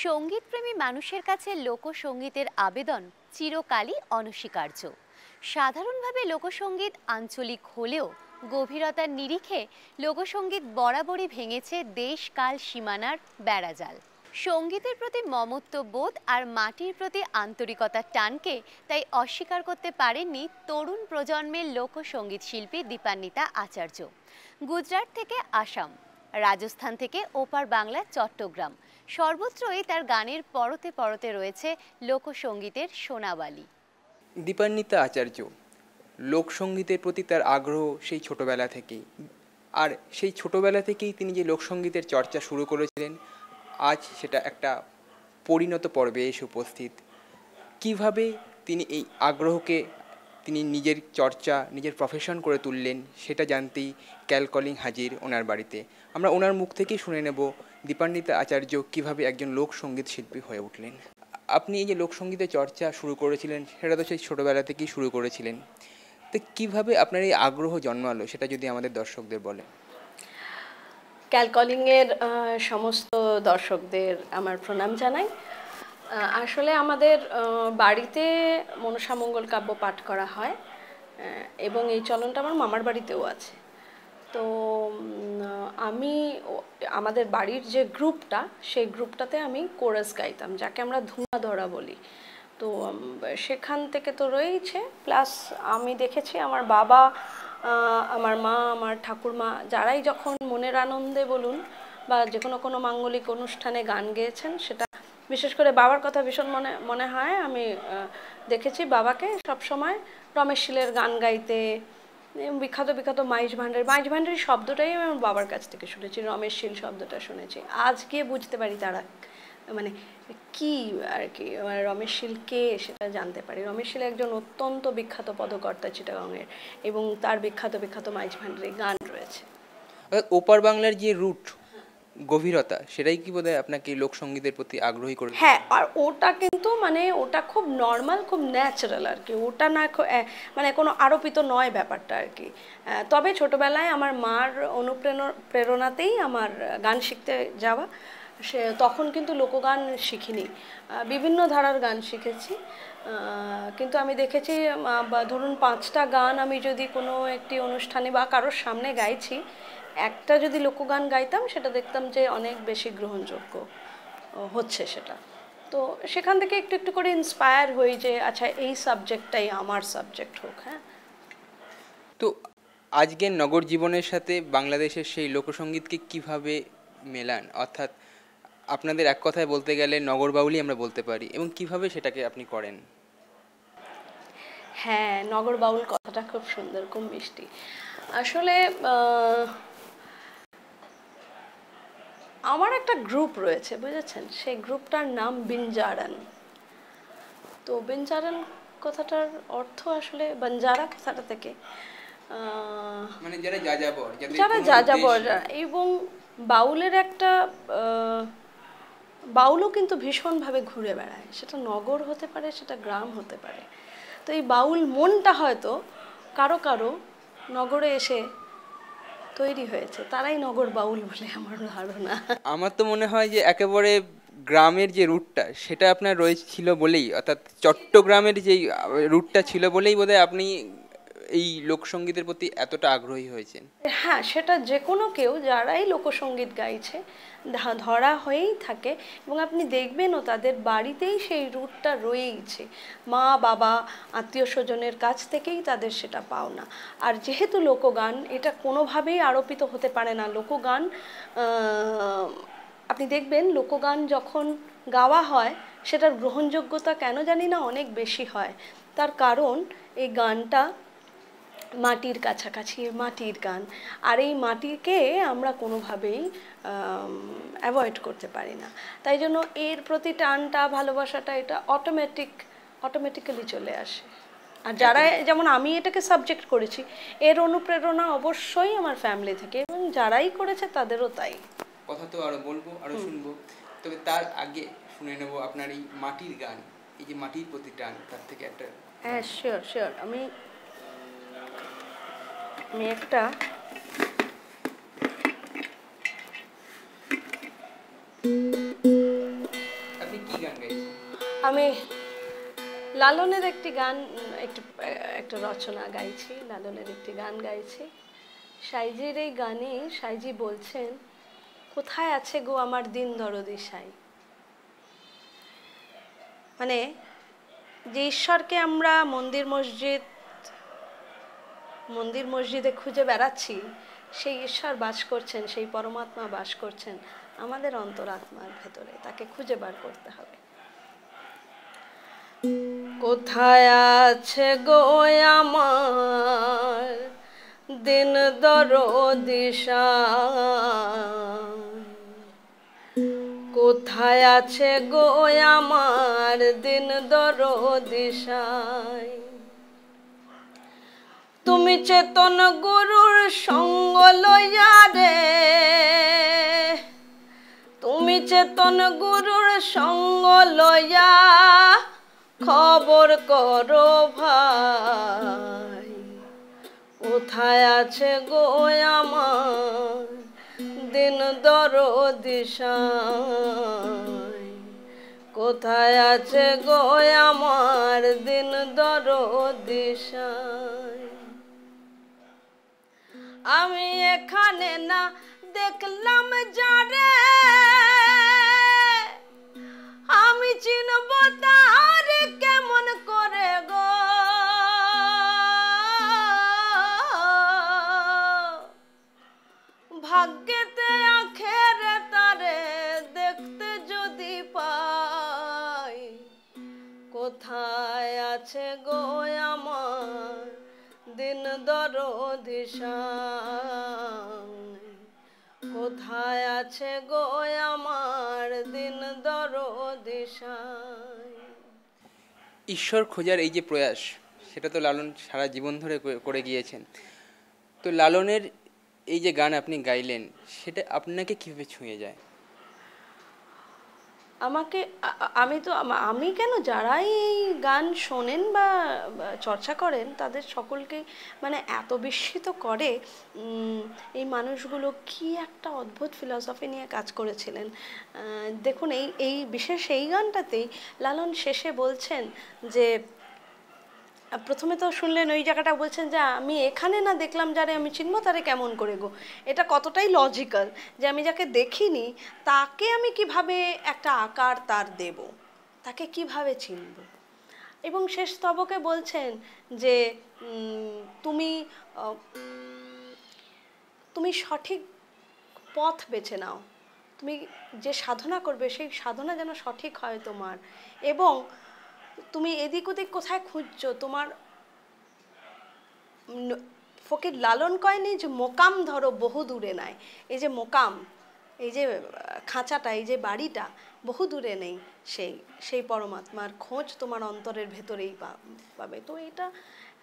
সঙ্গীতপ্রেমী মানুষের কাছে লোকসঙ্গীতের আবেদন চিরকালই অনস্বীকার্য। সাধারণভাবে লোকসঙ্গীত আঞ্চলিক হলেও গভীরতার নিরিখে লোকসঙ্গীত বরাবরই ভেঙেছে দেশ কাল সীমানার বেড়াজাল। সঙ্গীতের প্রতি মমত্ব বোধ আর মাটির প্রতি আন্তরিকতার টানকে তাই অস্বীকার করতে পারেননি তরুণ প্রজন্মের লোকসঙ্গীত শিল্পী দীপান্বিতা আচার্য। গুজরাট থেকে আসাম, রাজস্থান থেকে ওপার বাংলা চট্টগ্রাম, সর্বত্রই তার গানের পরতে পরতে রয়েছে লোকসঙ্গীতের সোনাবালি। দীপান্বিতা আচার্য লোকসঙ্গীতের প্রতি তার আগ্রহ সেই ছোটবেলা থেকেই, আর সেই ছোটবেলা থেকেই তিনি যে লোকসঙ্গীতের চর্চা শুরু করেছিলেন, আজ সেটা একটা পরিণত পর্বে এসে উপস্থিত। কিভাবে তিনি এই আগ্রহকে তিনি নিজের চর্চা, নিজের প্রফেশন করে তুললেন, সেটা জানতেই ক্যালকলিং হাজির ওনার বাড়িতে। আমরা ওনার মুখ থেকেই শুনে নেব দীপান্বিতা আচার্য কিভাবে একজন লোকসঙ্গীত শিল্পী হয়ে উঠলেন। আপনি এই যে লোকসঙ্গীতের চর্চা শুরু করেছিলেন, সেটা তো সেই ছোটোবেলা থেকেই শুরু করেছিলেন, তো কীভাবে আপনার এই আগ্রহ জন্মালো সেটা যদি আমাদের দর্শকদের বলেন। ক্যালকলিংয়ের সমস্ত দর্শকদের আমার প্রণাম জানাই। আসলে আমাদের বাড়িতে মনসামঙ্গল কাব্য পাঠ করা হয় এবং এই চলনটা আমার মামার বাড়িতেও আছে। তো আমি আমাদের বাড়ির যে গ্রুপটা, সেই গ্রুপটাতে আমি কোরাস গাইতাম, যাকে আমরা ধুমাধরা বলি। তো সেখান থেকে তো রয়েছে, প্লাস আমি দেখেছি আমার বাবা, আমার মা, আমার ঠাকুরমা, যারাই যখন মনের আনন্দে বলুন বা যে কোনো মাঙ্গলিক অনুষ্ঠানে গান গেয়েছেন, সেটা বিশেষ করে বাবার কথা ভীষণ মনে হয়। আমি দেখেছি বাবাকে সবসময় রমেশ শীলের গান গাইতে, বিখ্যাত মাইজ ভান্ডারি শব্দটাই আমি আমার বাবার কাছ থেকে শুনেছি, রমেশ শীল শব্দটা শুনেছি। আজ গিয়ে বুঝতে পারি তারা মানে কি আর কি, রমেশ শীল কে সেটা জানতে পারি। রমেশ শীল একজন অত্যন্ত বিখ্যাত পদকর্তা চিটাগাংয়ের, এবং তার বিখ্যাত মাইজ ভান্ডারি গান রয়েছে। ওপার বাংলার যে রুট, গভীরতা, সেটাই কি বোধহয় আপনাকে লোকসঙ্গীতের প্রতি আগ্রহী করে? হ্যাঁ, আর ওটা কিন্তু ওটা খুব নর্মাল, খুব ন্যাচারাল আর কি। ওটা না কোনো আরোপিত নয় ব্যাপারটা আর কি। তবে ছোটবেলায় আমার মার প্রেরণাতেই আমার গান শিখতে যাওয়া। তখন কিন্তু লোকগান শিখিনি, বিভিন্ন ধারার গান শিখেছি। কিন্তু আমি দেখেছি ধরুন 5টা গান আমি যদি কোনো একটি অনুষ্ঠানে বা কারোর সামনে গাইছি, একটা যদি লোকগান গাইতাম, সেটা দেখতাম যে অনেক বেশি গ্রহণযোগ্য হচ্ছে সেটা। তো সেখান থেকে একটু করে ইন্সপায়ার হই যে আচ্ছা এই সাবজেক্টটাই আমার সাবজেক্ট হোক। হ্যাঁ, তো আজকের নগর জীবনের সাথে বাংলাদেশের সেই লোকসঙ্গীতকে কিভাবে মেলান, অর্থাৎ আপনাদের এক কথায় বলতে গেলে নগর বাউলই আমরা বলতে পারি, এবং কিভাবে সেটাকে আপনি করেন? হ্যাঁ, নগর বাউল কথাটা খুব সুন্দর, খুব মিষ্টি। আসলে আমার একটা গ্রুপ রয়েছে, বুঝেছেন, সেই গ্রুপটার নাম বিঞ্জারান। তো বিঞ্জারান কথাটার অর্থ আসলে বাঞ্জারা কথাটা থেকে, মানে যারা যাযাবর, এবং বাউলের একটা বাউলও কিন্তু ভীষণভাবে ঘুরে বেড়ায়, সেটা নগর হতে পারে, সেটা গ্রাম হতে পারে। তো এই বাউল মনটা হয়তো কারো নগরে এসে তৈরি হয়েছে, তারাই নগর বাউল বলে আমার ধারণা। আমার তো মনে হয় যে একেবারে গ্রামের যে রুটটা, সেটা আপনার রয়েছিল বলেই, অর্থাৎ চট্টগ্রামের যেই রুটটা ছিল বলেই বোধহয় আপনি এই লোকসঙ্গীতের প্রতি এতটা আগ্রহী হয়েছেন। হ্যাঁ, সেটা যে কোনো কেউ যারাই লোকসঙ্গীত গাইছে ধরা হয়েই থাকে, এবং আপনি দেখবেনও তাদের বাড়িতেই সেই রুটটা রয়েইছে। মা বাবা আত্মীয় স্বজনের কাছ থেকেই তাদের সেটা পাওনা। আর যেহেতু লোকগান, এটা কোনোভাবেই আরোপিত হতে পারে না। লোকগান, আপনি দেখবেন লোকগান যখন গাওয়া হয়, সেটার গ্রহণযোগ্যতা কেন জানি না অনেক বেশি হয়। তার কারণ এই গানটা মাটির কাছাকাছি, মাটির গান, আর এই মাটিকে আমরা কোনোভাবেই অ্যাভয়েড করতে পারি না। তাই জন্য এর প্রতি টানটা, ভালোবাসাটা, এটা অটোমেটিক্যালি চলে আসে। আর যারা, যেমন আমি এটাকে সাবজেক্ট করেছি, এর অনুপ্রেরণা অবশ্যই আমার ফ্যামিলি থেকে, এবং যারাই করেছে তাদেরও তাই। কথা তো আরো বলবো, আরো শুনবো, তবে তার আগে শুনে নেব আপনার এই মাটির গান, এই যে মাটির প্রতি টান, তার থেকে একটা। হ্যাঁ, শিওর। আমি একটা আমি লালনের একটি গান, একটা রচনা গাইছি, লালনের একটি গান গাইছি। সাইজির এই গানে সাইজি বলছেন, কোথায় আছে গো আমার দিন দরদি সাই। মানে যে ঈশ্বরকে আমরা মন্দির মসজিদে খুঁজে বেড়াচ্ছি, সেই ঈশ্বর বাস করছেন, সেই পরমাত্মা বাস করছেন আমাদের অন্তরাত্মার ভেতরে। তাকে খুঁজে বার করতে হবে। কোথায় আছে গো আমার দিন দরদি সাই, কোথায় আছে গো আমার দিন দরদি সাই। তুমি চেতন গুরুর সঙ্গ লইয়া রে, তুমি চেতন গুরুর সঙ্গ লইয়া খবর করো ভাই, কোথায় আছে গো আমার দিন দরদি সাই, কোথায় আছে গো আমার দিন দরদি সাই। আমি এখানে না দেখলাম যারে, আমি চিনব তার কেমন করে গো। ভাগ্যেতে আখেরে তারে দেখতে যদি পাই, কোথায় আছে গো আমার দিন দরদি সাই, কোথায় আছে গো আমার দিন দরদি সাই। ঈশ্বর খোঁজার এই যে প্রয়াস, সেটা তো লালন সারা জীবন ধরে করে গিয়েছেন। তো লালনের এই যে গান আপনি গাইলেন, সেটা আপনাকে কীভাবে ছুঁয়ে যায়? আমি কেন, যারাই এই গান শোনেন বা চর্চা করেন তাদের সকলকেই মানে এত বিস্মিত করে। এই মানুষগুলো কি একটা অদ্ভুত ফিলসফি নিয়ে কাজ করেছিলেন। দেখুন এই বিশেষ এই গানটাতেই লালন শেষে বলছেন যে, প্রথমে তো শুনলেন ওই জায়গাটা বলছেন যে আমি এখানে না দেখলাম যারে আমি চিনব তারে কেমন করে গো। এটা কতটাই লজিক্যাল যে আমি যাকে দেখিনি তাকে আমি কিভাবে একটা আকার তার দেব, তাকে কিভাবে চিনব। এবং শেষ স্তবকে বলছেন যে তুমি সঠিক পথ বেছে নাও, তুমি যে সাধনা করবে সেই সাধনা যেন সঠিক হয় তোমার, এবং তুমি এদিক ওদিক কোথায় খুঁজছো, তোমার ফকির লালন কয়নি যে মোকাম ধরো বহু দূরে নাই। এই যে মোকাম, এই যে খাঁচাটা, এই যে বাড়িটা বহু দূরে নেই, সেই পরমাত্মার খোঁজ তোমার অন্তরের ভেতরেই পাবে। তো এটা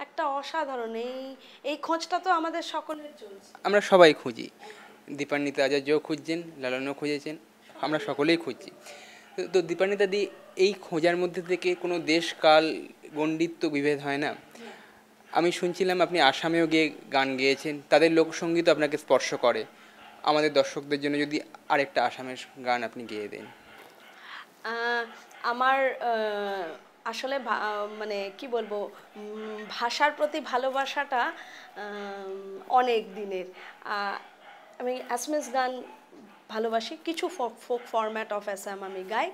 একটা অসাধারণ, এই খোঁজটা তো আমাদের সকলের চলছে, আমরা সবাই খুঁজি। দীপান্বিতা আচার্যও খুঁজছেন, লালনও খুঁজেছেন, আমরা সকলেই খুঁজছি। তো দীপান্বিতা দি, এই খোঁজার মধ্যে থেকে কোনো দেশ কাল গণ্ডিত বিভেদ হয় না? আমি শুনছিলাম আপনি আসামেও গিয়ে গান গেয়েছেন, তাদের লোকসঙ্গীত আপনাকে স্পর্শ করে। আমাদের দর্শকদের জন্য যদি আরেকটা আসামের গান আপনি গেয়ে দেন। আমার আসলে মানে কি বলবো, ভাষার প্রতি ভালোবাসাটা অনেক দিনের। আমি অ্যাসমিস গান ভালোবাসি, কিছু ফোক ফরম্যাট অফ অ্যাসাম আমি গাই,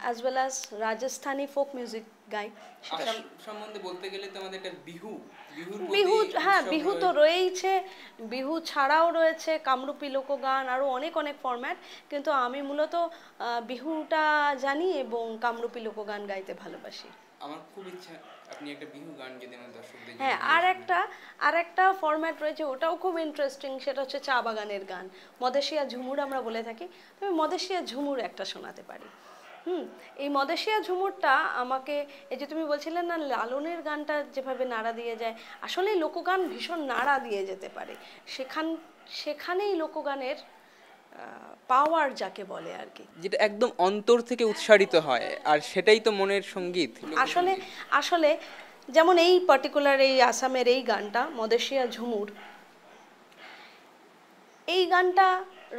as well as Rajasthani folk music গাই। আসাম সম্বন্ধে বলতে গেলে তো আমাদের একটা বিহু, হ্যাঁ, বিহু তো রয়েইছে, বিহু ছাড়াও রয়েছে কামরূপী লোকগান, আরও অনেক ফরম্যাট, কিন্তু আমি মূলত বিহুটা জানি এবং কামরূপী লোকগান গাইতে ভালোবাসি। আমার খুব ইচ্ছা আপনি একটা বিহু গান যদি আমার দর্শকদের। হ্যাঁ, আর একটা ফরম্যাট রয়েছে, ওটাও খুব ইন্টারেস্টিং, সেটা হচ্ছে চা বাগানের গান, মদেশিয়া ঝুমুর আমরা বলে থাকি। তবে মদেশিয়া ঝুমুর একটা শোনাতে পারি। এই মদেশিয়া ঝুমুরটা আমাকে, এই যে তুমি বলছিলে না লালনের গানটা যেভাবে নাড়া দিয়ে যায়, আসলে লোকগান ভীষণ নাড়া দিয়ে যেতে পারে, সেখানেই লোকগানের পাওয়ার যাকে বলে আর কি, যেটা একদম অন্তর থেকে উৎসারিত হয়, আর সেটাই তো মনের সঙ্গীত আসলে যেমন এই পার্টিকুলার এই আসামের এই গানটা মদেশিয়া ঝুমুর, এই গানটা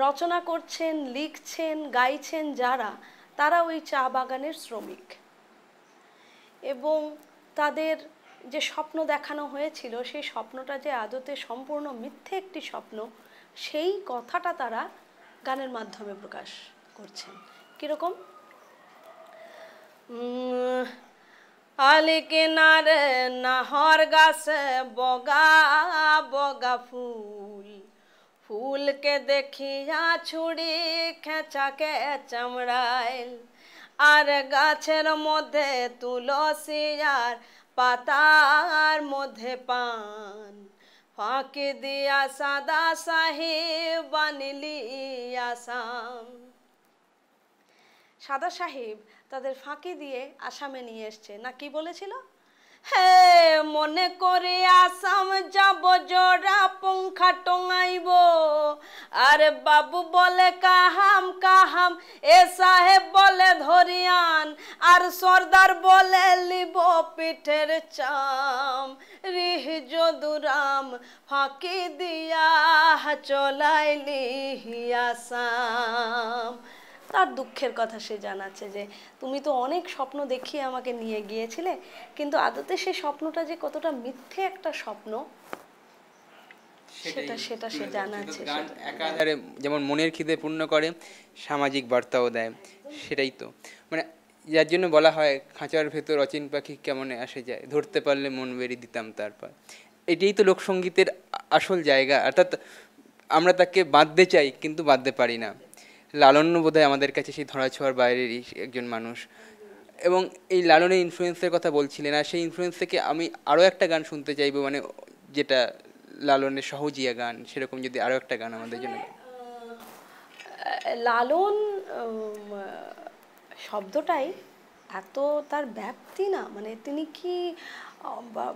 রচনা করছেন, লিখছেন, গাইছেন যারা, তারা ওই চা বাগানের শ্রমিক, এবং তাদের যে স্বপ্ন দেখানো হয়েছিল সেই স্বপ্নটা যে আদতে সম্পূর্ণ মিথ্যে একটি স্বপ্ন, সেই কথাটা তারা গানের মাধ্যমে প্রকাশ করছেন। কীরকম? আলি কিনারে নাহর গাছে বগা বগা ফুল, ফুলকে দেখিয়া ছুরি খেঁচাকে চামড়াইল, আর গাছের মধ্যে তুলসী আর পাতার মধ্যে পান, ফাঁকি দিয়া সাদা সাহেব বানিলি আসাম। সাদা সাহেব তাদের ফাঁকি দিয়ে আসামে নিয়ে এসছে। না কি বলেছিল? হে মনে করে আসাম যাব, জোড়া পঙ্খা টঙাইব, আর বাবু বলে কাহাম কাহাম, এ সাহেব বলে ধরিয়ান, আর সর্দার বলে লিব পিঠের চাম, রিহ যদুরাম ফাঁকি দিয়া চলাইলি আসাম। তার দুঃখের কথা সে জানাচ্ছে যে তুমি তো অনেক স্বপ্ন দেখিয়ে আমাকে নিয়ে গিয়েছিলে, কিন্তু আদতে সেই স্বপ্নটা যে কতটা মিথ্যে একটা স্বপ্ন সেটা সে জানাচ্ছে। গান একাধারে যেমন মনের খিদে পূর্ণ করে, সামাজিক বার্তাও দেয়, সেটাই তো মানে যার জন্য বলা হয় খাঁচার ভেতর অচিন পাখি কেমনে আসে যায়, ধরতে পারলে মন বেরি দিতাম তারপর। এটাই তো লোকসঙ্গীতের আসল জায়গা, অর্থাৎ আমরা তাকে বাঁধতে চাই কিন্তু বাঁধতে পারি না। লালন্য বোধহয় আমাদের কাছে সেই ধরাছোঁয়ার বাইরেরই একজন মানুষ, এবং এই লালনের ইনফ্লুয়েন্সের কথা বলছিলেন, আর সেই ইনফ্লুয়েন্স থেকে আমি আরও একটা গান শুনতে চাইবো, মানে যেটা লালনের সহজিয়া গান, সেরকম যদি আরও একটা গান আমাদের জন্য। লালন শব্দটাই এত তার ব্যাপ্তি না, মানে তিনি কি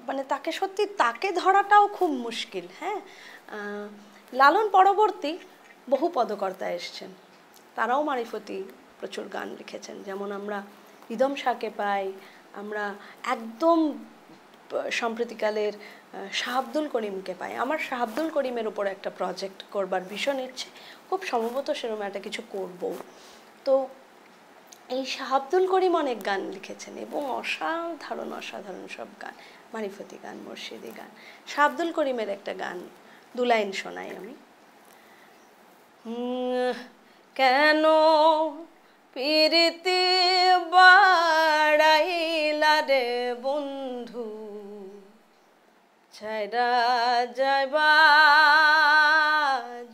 মানে তাকে সত্যি তাকে ধরাটাও খুব মুশকিল। হ্যাঁ, লালন পরবর্তী বহু পদকর্তা এসছেন, তারাও মারিফতি প্রচুর গান লিখেছেন। যেমন আমরা ইদম শাহকে পাই, আমরা একদম সম্প্রতিকালের শাহ আব্দুল করিমকে পাই। আমার শাহ আব্দুল করিমের উপর একটা প্রজেক্ট করবার ভীষণ ইচ্ছে, খুব সম্ভবত সেরকম একটা কিছু করব। তো এই শাহ আব্দুল করিম অনেক গান লিখেছেন এবং অসাধারণ অসাধারণ সব গান, মারিফতি গান, মুর্শিদি গান। শাহ আব্দুল করিমের একটা গান দু লাইন শোনাই আমি। কেন প্রীতি বাড়াইলা রে বন্ধু, ছাইরা যাইবা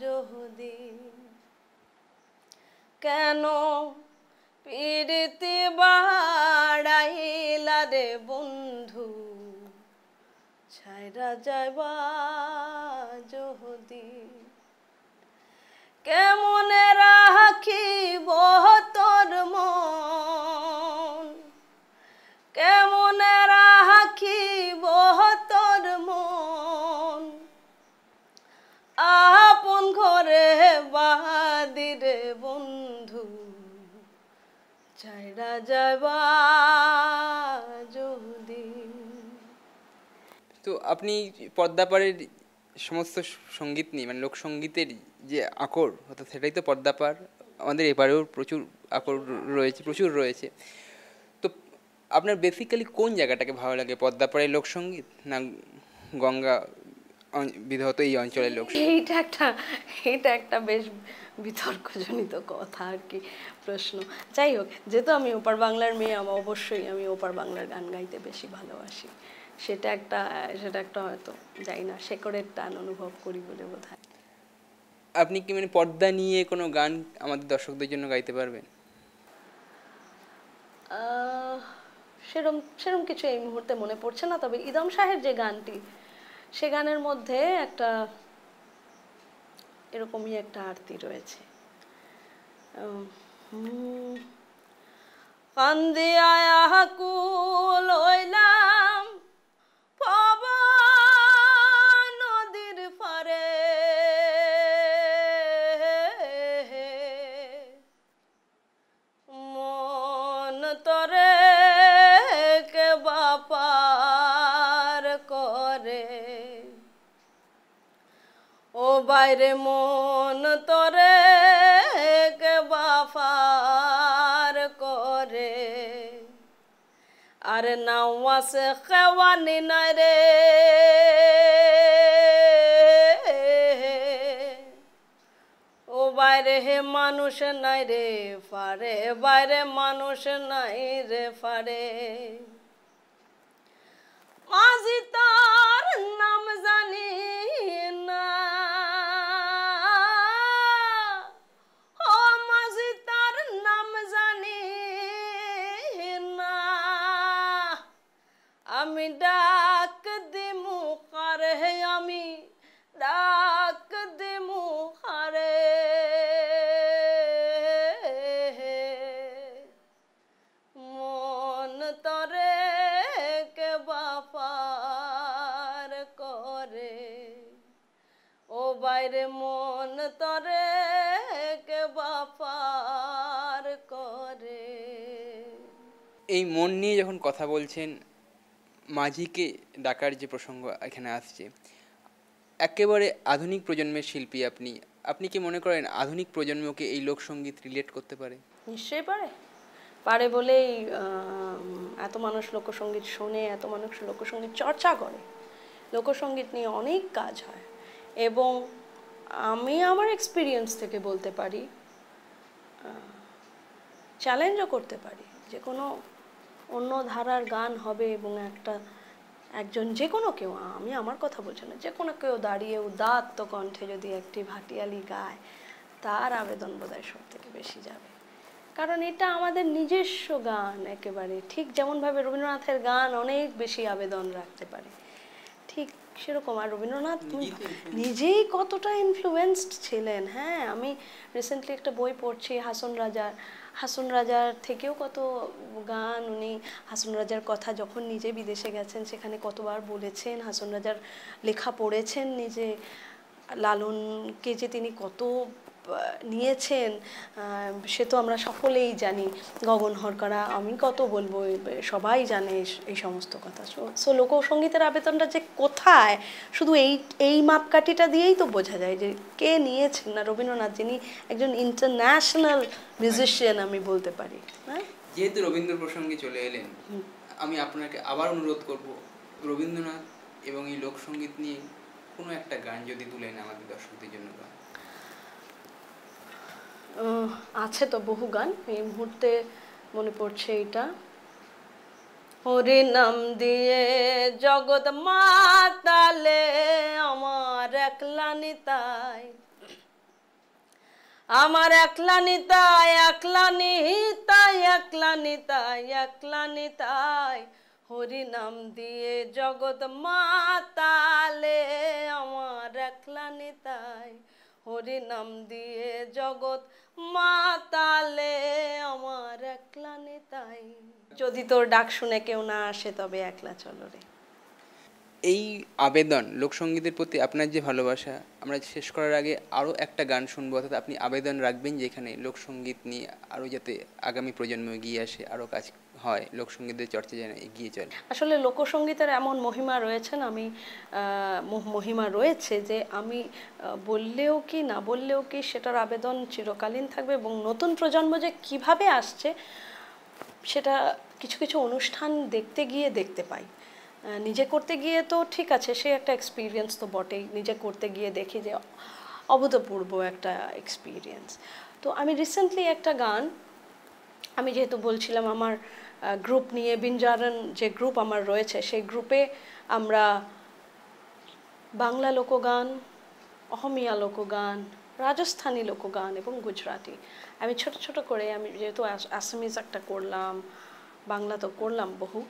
যদি, কেন প্রীতি বাড়াইলা রে বন্ধু, ছাইরা যাইবা যদি, কেমনে রাখিব তোর মন, কেমনে রাখিব তোর মন, আপন ঘরে বাদিরে বন্ধু, ছাইরা যাইবা যদি। তো আপনি পদ্মাপাড়ের সমস্ত সঙ্গীত নিয়ে, মানে লোকসঙ্গীতের যে আকর, অর্থাৎ সেটাই তো পদ্মাপাড়, আমাদের এপারেও প্রচুর আকর রয়েছে, প্রচুর রয়েছে। তো আপনার বেসিক্যালি কোন জায়গাটাকে ভালো লাগে, পদ্মাপাড়ের লোকসঙ্গীত না গঙ্গা বিধৌত এই অঞ্চলের লোকসঙ্গীত? এইটা একটা বেশ বিতর্কজনিত কথা আর কি, প্রশ্ন। যাই হোক, যেহেতু আমি ওপার বাংলার মেয়ে, অবশ্যই আমি ওপার বাংলার গান গাইতে বেশি ভালোবাসি। সেটা একটা হয়তো যাই না, শেকড়ের টান অনুভব করি বলে বোধহয়। আপনি কি মানে পর্দা নিয়ে কোনো গান আমাদের দর্শকদের জন্য গাইতে পারবেন? সেরম কিছু এই মুহূর্তে মনে পড়ছে না, তবে ইদম শাহের যে গানটি, সে গানের মধ্যে একটা এরকমই একটা আরতি রয়েছে। কান্দিয়া কুল হইলাম পবন নদীর পারে, মন তরে কে বাপার করে, ও বাইরে মন তরে কে বাপার আরে নাও আছে খেওয়ানি নাই রে ও বাইরে হে মানুষ নাই রে ফারে বাইরে মানুষ নাই রে ফারে মাঝি তার নাম জানি না ও মাঝি তার নাম জানি না আমি ডাক দিমু কারে আমি ডাক দিমু কারে মন তরে কে বাপার করে ও বাইরে মন তরে কে বাপার করে। এই মন নিয়ে যখন কথা বলছেন, মাঝিকে ডাকার যে প্রসঙ্গ এখানে আসছে, একেবারে আধুনিক প্রজন্মের শিল্পী আপনি, আপনি কি মনে করেন আধুনিক প্রজন্মকে এই লোকসঙ্গীত রিলেট করতে পারে? নিশ্চয়ই পারে, পারে বলেই এত মানুষ লোকসঙ্গীত শোনে, এত মানুষ লোকসঙ্গীত চর্চা করে, লোকসঙ্গীত নিয়ে অনেক কাজ হয়। এবং আমি আমার এক্সপিরিয়েন্স থেকে বলতে পারি, চ্যালেঞ্জও করতে পারি, যে কোনো অন্য ধারার গান হবে এবং একজন যে কোনো কেউ, আমি আমার কথা বলছি না, যে কোনো কেউ দাঁড়িয়ে উদাত্ত কণ্ঠে যদি একটি ভাটিয়ালি গায়, তার আবেদন বোধহয় সব থেকে বেশি যাবে। কারণ এটা আমাদের নিজস্ব গান একেবারে, ঠিক যেমনভাবে রবীন্দ্রনাথের গান অনেক বেশি আবেদন রাখতে পারে, ঠিক সেরকম। আর রবীন্দ্রনাথ নিজেই কতটা ইনফ্লুয়েন্সড ছিলেন। হ্যাঁ, আমি রিসেন্টলি একটা বই পড়ছি হাসন রাজার থেকেও কত গান উনি, হাসন রাজার কথা যখন নিজে বিদেশে গেছেন সেখানে কতবার বলেছেন, হাসন রাজার লেখা পড়েছেন নিজে, লালনকে যে তিনি কত নিয়েছেন সে তো আমরা সকলেই জানি, গগন হরকারা, আমি কত বলবো, সবাই জানে এই সমস্ত কথা। সো লোকসঙ্গীতের আবেদনটা যে কোথায়, শুধু এই মাপকাঠিটা দিয়েই তো বোঝা যায় যে কে নিয়েছেন। না, রবীন্দ্রনাথ, যিনি একজন ইন্টারন্যাশনাল মিউজিশিয়ান আমি বলতে পারি। হ্যাঁ, যেহেতু রবীন্দ্র প্রসঙ্গে চলে এলেন, আমি আপনাকে আবার অনুরোধ করব, রবীন্দ্রনাথ এবং এই লোকসঙ্গীত নিয়ে কোনো একটা গান যদি তুলেন আমাদের দর্শকদের জন্য। গান আছে তো বহু গান, এই মুহূর্তে মনে পড়ছে এটা, হরি নাম দিয়ে জগৎ মাতালে আমার একলা নিতাই, আমার একলা নিতাই, একলা নিতাই, একলা নিতাই, একলা নিতাই, হরি নাম দিয়ে জগৎ মাতালে আমার একলা নিতাই, হরি নাম দিয়ে জগৎ মাতালে আমার একলা নিতাই, যদি তোর ডাক শুনে কেউ না আসে তবে একলা চলো রে। এই আবেদন লোকসঙ্গীতের প্রতি আপনার যে ভালোবাসা, আমরা শেষ করার আগে আরও একটা গান শুনবো, অর্থাৎ আপনি আবেদন রাখবেন যেখানে লোকসঙ্গীত নিয়ে আরও যাতে আগামী প্রজন্ম এগিয়ে আসে, আরও কাজ হয়, লোকসঙ্গীতের চর্চা যেন এগিয়ে চলে। আসলে লোকসঙ্গীতের এমন মহিমা রয়েছেন, মহিমা রয়েছে যে আমি বললেও কি না বললেও কি সেটার আবেদন চিরকালীন থাকবে। এবং নতুন প্রজন্ম যে কিভাবে আসছে সেটা কিছু কিছু অনুষ্ঠান দেখতে গিয়ে দেখতে পাই। নিজে করতে গিয়ে তো ঠিক আছে, সে একটা এক্সপিরিয়েন্স তো বটেই, নিজে করতে গিয়ে দেখি যে অভূতপূর্ব একটা এক্সপিরিয়েন্স। তো আমি রিসেন্টলি একটা গান, আমি যেহেতু বলছিলাম আমার গ্রুপ নিয়ে, বিঞ্জারন যে গ্রুপ আমার রয়েছে, সেই গ্রুপে আমরা বাংলা লোকগান, অহমিয়া লোকগান, রাজস্থানী লোকগান এবং গুজরাটি, আমি ছোট ছোট করে, আমি যেহেতু আসামিজ একটা করলাম, বাংলা তো করলাম বহু,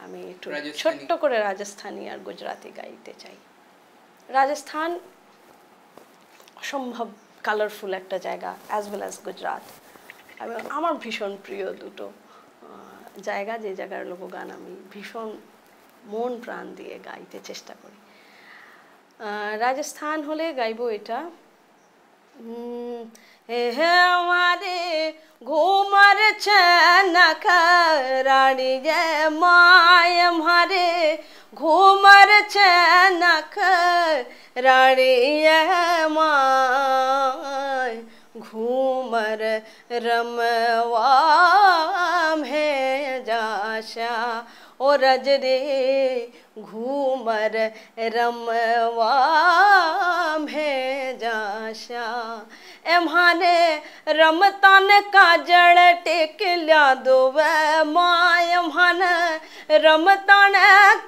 আমি একটু ছোট্ট করে রাজস্থানী আর গুজরাটি গাইতে চাই। রাজস্থান অসম্ভব কালারফুল একটা জায়গা, অ্যাজ ওয়েল অ্যাজ গুজরাট, আমার ভীষণ প্রিয় দুটো জায়গা, যে জায়গার লোকগান আমি ভীষণ মন প্রাণ দিয়ে গাইতে চেষ্টা করি। রাজস্থান হলে গাইবো এটা, হে আমারে ঘুমার চনক রানী যে মায় আমারে ঘুমার চনক রানী মায় घूमर रमवा में जाशा ओ रज रे घूमर रमवा में जाशा एम्हाने रमतान काजल टेक लिया दो वह माँ एम्हाने रमतान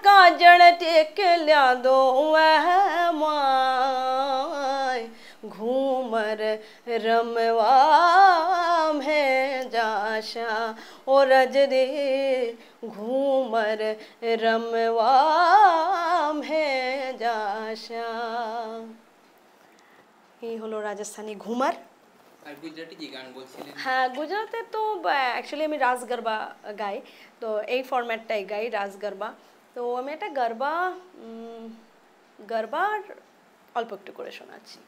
काजल टेक लिया दो वह माँ घूमर रमवा में जाशा ओ रज रे घूमर रमवा में जाशा। এই হলো রাজস্থানী ঘুমার। আর গুজরাটি যে গান বলছিলেন, হ্যাঁ গুজরাটে তো অ্যাকচুয়ালি আমি রাস গরবা গাই, তো এই ফরম্যাটটাই গাই রাস গরবা। তো আমি একটা গরবার অল্প একটু করে শোনাচ্ছি।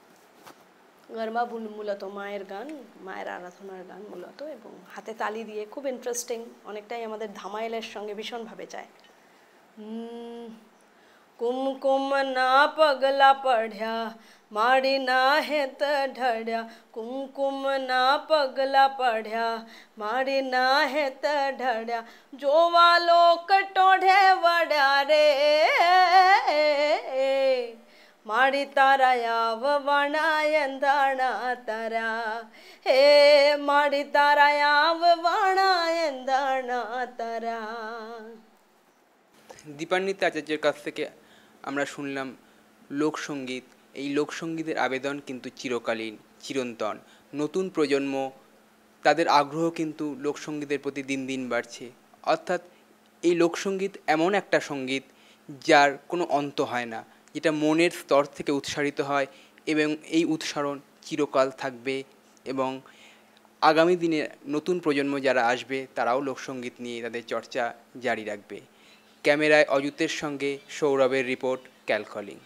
গরবা মূলত মায়ের গান, মায়ের আরাধনার গান মূলত, এবং হাতে তালি দিয়ে খুব ইন্টারেস্টিং, অনেকটাই আমাদের ধামাইলের সঙ্গে ভীষণভাবে যায়। कुमकुम ना पगला पढ़या माड़ी ना है त ढड़या, कुमकुम ना पगला पढ़या माड़ी ना है त ढड़या, जो वालो कटोढ़े वड़ा रे माड़ी तारा याव वणा ಎಂದಾಣ तारा हे माड़ी तारा याव वणा ಎಂದಾಣ तारा। দীপান্বিতা আচার্যের কাছ থেকে আমরা শুনলাম লোকসঙ্গীত। এই লোকসঙ্গীতের আবেদন কিন্তু চিরকালীন, চিরন্তন। নতুন প্রজন্ম, তাদের আগ্রহ কিন্তু লোকসঙ্গীতের প্রতি দিন দিন বাড়ছে। অর্থাৎ এই লোকসঙ্গীত এমন একটা সঙ্গীত যার কোনো অন্ত হয় না, যেটা মনের স্তর থেকে উৎসারিত হয়, এবং এই উৎসারণ চিরকাল থাকবে, এবং আগামী দিনে নতুন প্রজন্ম যারা আসবে তারাও লোকসঙ্গীত নিয়ে তাদের চর্চা জারি রাখবে। ক্যামেরায় অজিতের সঙ্গে সৌরভের রিপোর্ট, ক্যালকলিং।